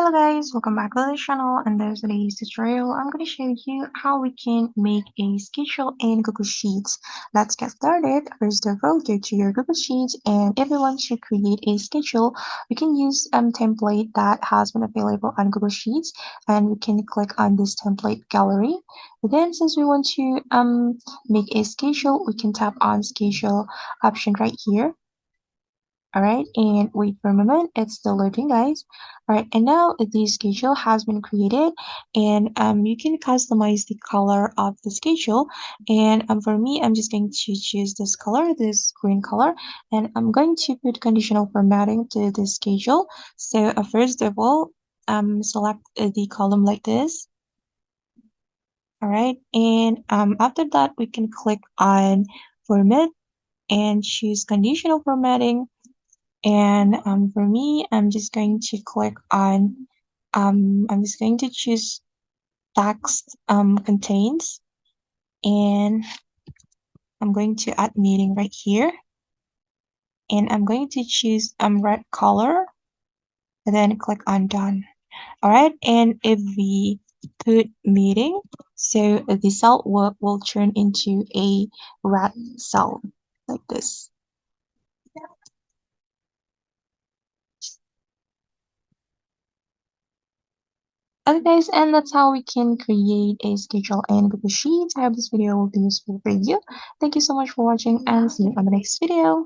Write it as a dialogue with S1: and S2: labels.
S1: Hello guys, welcome back to the channel, and there's today's tutorial. I'm going to show you how we can make a schedule in Google Sheets. Let's get started. First of all, go to your Google Sheets, and if you want to create a schedule, we can use template that has been available on Google Sheets, and we can click on this template gallery. Then since we want to make a schedule, we can tap on schedule option right here. All right, and wait for a moment, it's still loading, guys. All right, and now the schedule has been created, and you can customize the color of the schedule. And for me, I'm just going to choose this color, this green color, and I'm going to put conditional formatting to the schedule. So first of all, select the column like this. All right, and after that, we can click on format and choose conditional formatting. And for me, I'm just going to click on, I'm just going to choose text contains, and I'm going to add meeting right here. And I'm going to choose red color, and then click on done. All right, and if we put meeting, so the cell will turn into a red cell like this. Okay guys, and that's how we can create a schedule in Google Sheets. I hope this video will be useful for you. Thank you so much for watching, and see you on the next video.